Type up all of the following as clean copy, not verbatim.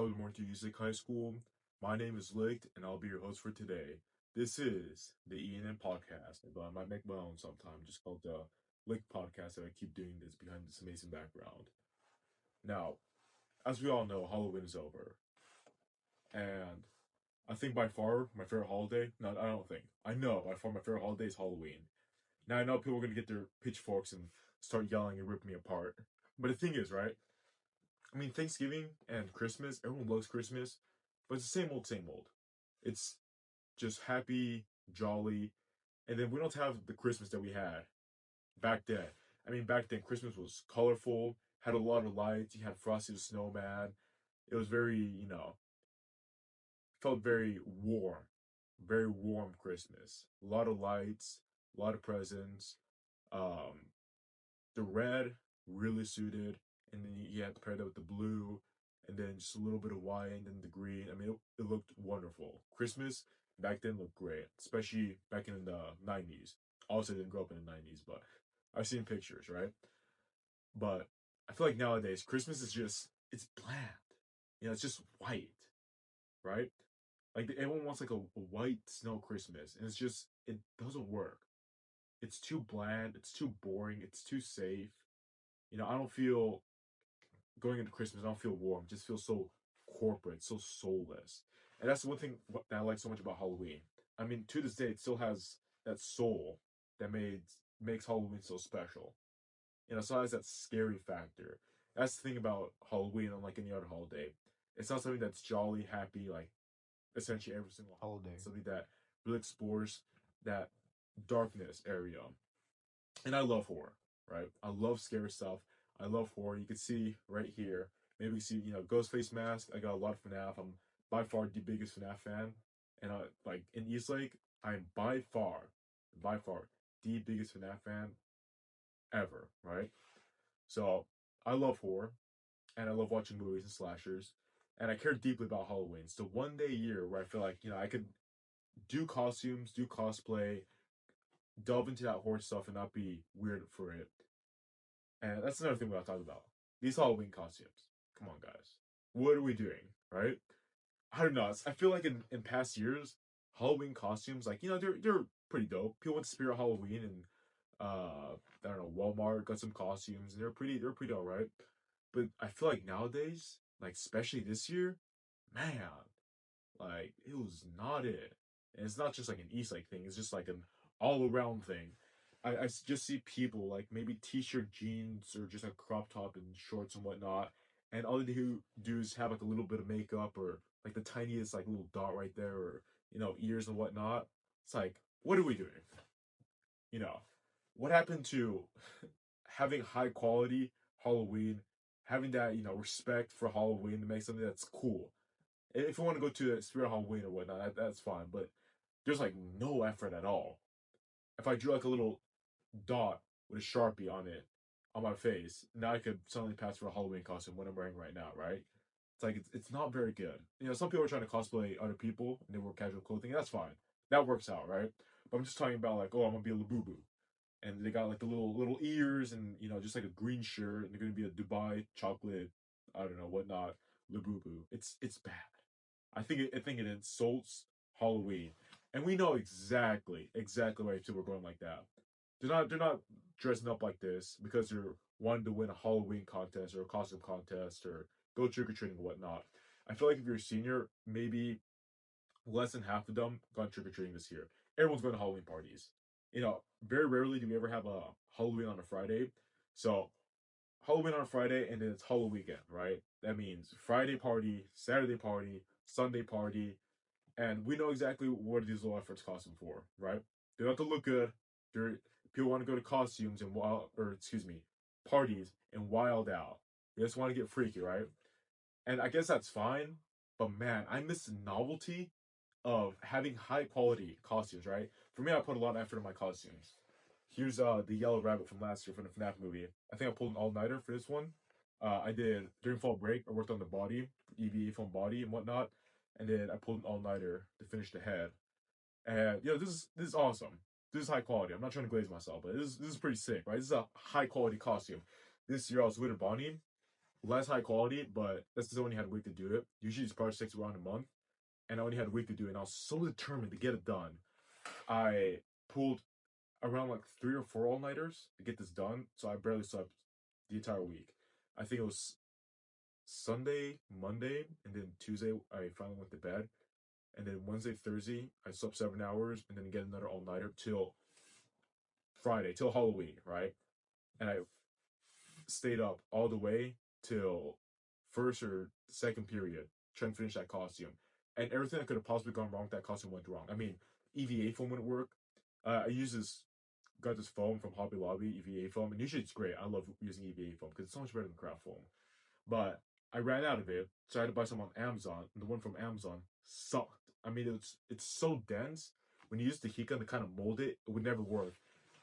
Good morning to Music High School. My name is Licht, and I'll be your host for today. This is the ENN podcast, but I might make my own sometime, just called the Licht podcast. That I keep doing this behind this amazing background. Now, as we all know, Halloween is over, and I think by far my favorite holiday. No, I don't think. I know by far my favorite holiday is Halloween. Now I know people are gonna get their pitchforks and start yelling and rip me apart, but the thing is, right? I mean, Thanksgiving and Christmas, everyone loves Christmas, but it's the same old. It's just happy, jolly, and then we don't have the Christmas that we had back then. I mean, back then, Christmas was colorful, had a lot of lights, you had Frosty the Snowman. It was felt very warm Christmas. A lot of lights, a lot of presents. Um, the red really suited, and then you had to pair that with the blue, and then just a little bit of white, and then the green. I mean, it looked wonderful. Christmas back then looked great, especially back in the 90s. Also, I didn't grow up in the 90s, but I've seen pictures, right? But I feel like nowadays, Christmas is it's bland. It's just white, right? Like, everyone wants like a white snow Christmas, and it doesn't work. It's too bland, it's too boring, it's too safe. I don't feel going into Christmas, I don't feel warm. It just feels so corporate, so soulless. And that's the one thing that I like so much about Halloween. I mean, to this day, it still has that soul that makes Halloween so special. So it has that scary factor. That's the thing about Halloween, unlike any other holiday. It's not something that's jolly, happy, like essentially every single holiday. It's something that really explores that darkness area. And I love horror, right? I love scary stuff. I love horror. You can see right here. Maybe you see, Ghostface Mask. I got a lot of FNAF. I'm by far the biggest FNAF fan. And like in Eastlake, I'm by far, the biggest FNAF fan ever, right? So I love horror and I love watching movies and slashers. And I care deeply about Halloween. It's the one day a year where I feel like, I could do costumes, do cosplay, delve into that horror stuff and not be weird for it. And that's another thing we gotta talk about. These Halloween costumes. Come on, guys. What are we doing, right? I don't know. I feel like in past years, Halloween costumes, like, they're pretty dope. People went to Spirit Halloween and I don't know, Walmart got some costumes and they're pretty alright. But I feel like nowadays, like especially this year, man, like it was not it. And it's not just like an East Lake thing, it's just like an all around thing. Just see people like maybe t-shirt jeans or just a crop top and shorts and whatnot, and all they do is have like a little bit of makeup or like the tiniest like little dot right there, or ears and whatnot. It's like, what are we doing? You know, what happened to having high quality Halloween, having that respect for Halloween to make something that's cool? If you want to go to a Spirit Halloween or whatnot, that's fine. But there's like no effort at all. If I drew like a little dot with a Sharpie on it on my face, now I could suddenly pass for a Halloween costume, what I'm wearing right now, right? It's like it's not very good. Some people are trying to cosplay other people and they wear casual clothing. That's fine. That works out, right? But I'm just talking about like, oh, I'm gonna be a Labubu, and they got like the little ears and just like a green shirt, and they're gonna be a Dubai chocolate, I don't know whatnot, Labubu. It's bad. I think it insults Halloween, and we know exactly why people are going like that. They're not dressing up like this because they're wanting to win a Halloween contest or a costume contest or go trick or treating and whatnot. I feel like if you're a senior, maybe less than half of them gone trick or treating this year. Everyone's going to Halloween parties. Very rarely do we ever have a Halloween on a Friday. So Halloween on a Friday and then it's Halloween weekend, right? That means Friday party, Saturday party, Sunday party, and we know exactly what these little efforts cost them for, right? They don't have to look good. They're People want to go to costumes and parties and wild out. They just want to get freaky, right? And I guess that's fine, but man, I miss the novelty of having high quality costumes, right? For me, I put a lot of effort in my costumes. Here's the yellow rabbit from last year from the FNAF movie. I think I pulled an all nighter for this one. I did during fall break. I worked on the body, EVA foam body and whatnot, and then I pulled an all nighter to finish the head. And this is awesome. This is high quality. I'm not trying to glaze myself, but this is pretty sick, right? This is a high quality costume. This year I was with Bonnie, less high quality, but that's because I only had a week to do it. Usually these projects takes around a month, and I only had a week to do it, and I was so determined to get it done. I pulled around like 3 or 4 all-nighters to get this done, so I barely slept the entire week. I think it was Sunday, Monday, and then Tuesday I finally went to bed. And then Wednesday, Thursday, I slept 7 hours, and then get another all-nighter till Friday, till Halloween, right? And I stayed up all the way till first or second period trying to finish that costume. And everything that could have possibly gone wrong with that costume went wrong. I mean, EVA foam wouldn't work. I use this got this foam from Hobby Lobby, EVA foam, and usually it's great. I love using EVA foam because it's so much better than craft foam. But I ran out of it, so I had to buy some on Amazon. And the one from Amazon sucked. I mean, it's so dense. When you use the heat gun to kind of mold it, it would never work.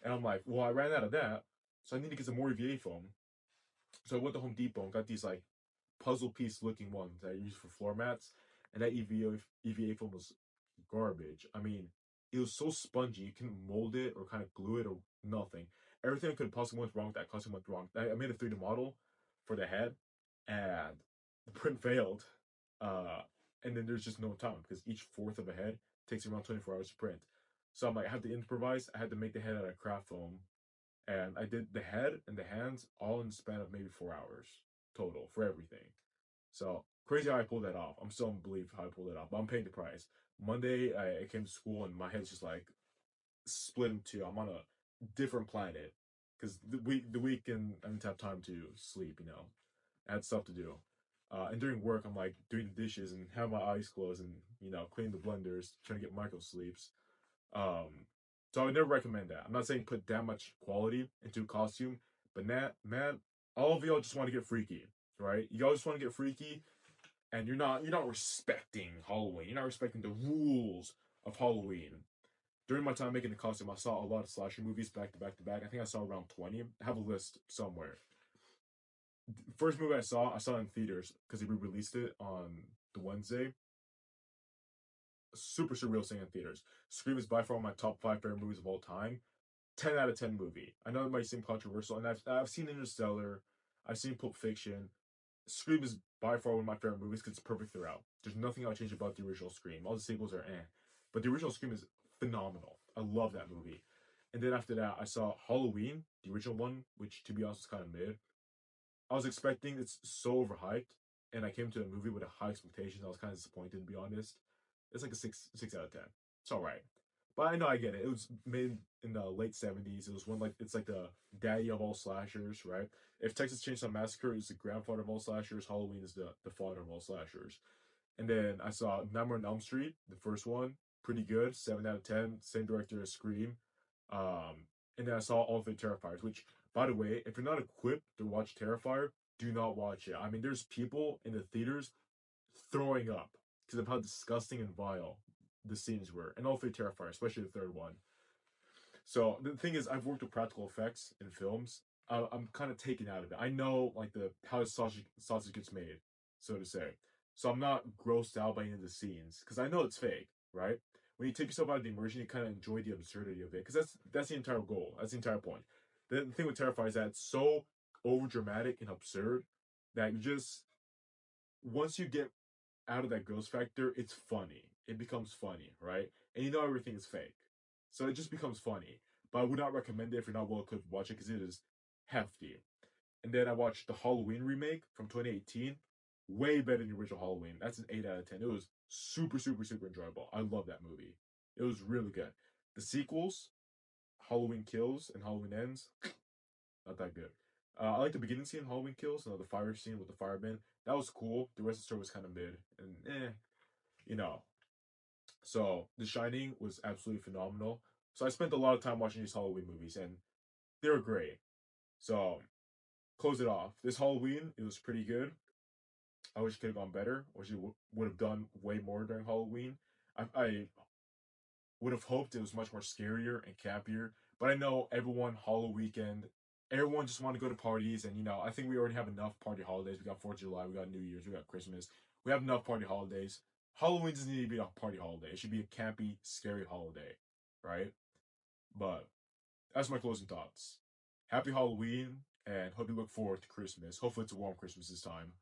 And I'm like, well, I ran out of that, so I need to get some more EVA foam. So I went to Home Depot and got these like puzzle piece looking ones that I use for floor mats, and that EVA foam was garbage. I mean, it was so spongy you couldn't mold it or kind of glue it or nothing. Everything that could possibly went wrong with that costume went wrong. I made a 3D model for the head, and the print failed. Uh, and then there's just no time because each fourth of a head takes around 24 hours to print. So I'm like, I had to improvise. I had to make the head out of craft foam, and I did the head and the hands all in the span of maybe 4 hours total for everything. So crazy how I pulled that off. I'm still in belief how I pulled it off, but I'm paying the price. Monday, I came to school and my head's just like split in two. I'm on a different planet because the weekend I didn't have time to sleep. I had stuff to do. And during work, I'm like doing the dishes and have my eyes closed and clean the blenders, trying to get micro sleeps. So I would never recommend that. I'm not saying put that much quality into a costume, but man, all of y'all just want to get freaky, right? Y'all just want to get freaky, and you're not respecting Halloween. You're not respecting the rules of Halloween. During my time making the costume, I saw a lot of slasher movies back to back to back. I think I saw around 20. I have a list somewhere. First movie I saw it in theaters because they re-released it on the Wednesday. Super surreal seeing in theaters. Scream is by far one of my top 5 favorite movies of all time. 10 out of 10 movie. I know it might seem controversial, and I've seen Interstellar, I've seen Pulp Fiction. Scream is by far one of my favorite movies because it's perfect throughout. There's nothing I'll change about the original Scream. All the sequels are eh. But the original Scream is phenomenal. I love that movie. And then after that, I saw Halloween, the original one, which to be honest was kind of mid. I was expecting it's so overhyped, and I came to the movie with a high expectation. I was kind of disappointed, to be honest. It's like a six out of 10. It's all right, but I know I get it. It was made in the late 70s. It was one like it's like the daddy of all slashers, right? If Texas Chainsaw Massacre is the grandfather of all slashers, Halloween is the father of all slashers. And then I saw Nightmare on Elm Street, the first one, pretty good, 7 out of 10. Same director as Scream. And then I saw all the Terrifiers, which, by the way, if you're not equipped to watch Terrifier, do not watch it. I mean, there's people in the theaters throwing up because of how disgusting and vile the scenes were, and all three Terrifier, especially the third one. So the thing is, I've worked with practical effects in films. I'm kind of taken out of it. I know like the how sausage gets made, so to say. So I'm not grossed out by any of the scenes because I know it's fake, right? When you take yourself out of the immersion, you kind of enjoy the absurdity of it because that's the entire goal. That's the entire point. The thing with Terrify is that it's so over dramatic and absurd that you just once you get out of that gross factor, it's funny. It becomes funny, right? And you know everything is fake. So it just becomes funny. But I would not recommend it if you're not well equipped to watch it because it is hefty. And then I watched the Halloween remake from 2018. Way better than the original Halloween. That's an 8 out of 10. It was super, super, super enjoyable. I love that movie. It was really good. The sequels, Halloween Kills and Halloween Ends, not that good. I like the beginning scene, Halloween Kills, the fire scene with the fireman. That was cool. The rest of the story was kind of mid. And you know. So The Shining was absolutely phenomenal. So I spent a lot of time watching these Halloween movies, and they were great. So close it off. This Halloween, it was pretty good. I wish it could have gone better. I wish it would have done way more during Halloween. I would have hoped it was much more scarier and campier. But I know everyone Halloween weekend, everyone just want to go to parties, and I think we already have enough party holidays. We got 4th of July, we got New Year's, we got Christmas. We have enough party holidays. Halloween doesn't need to be a party holiday. It should be a campy, scary holiday, right? But that's my closing thoughts. Happy Halloween, and hope you look forward to Christmas. Hopefully, it's a warm Christmas this time.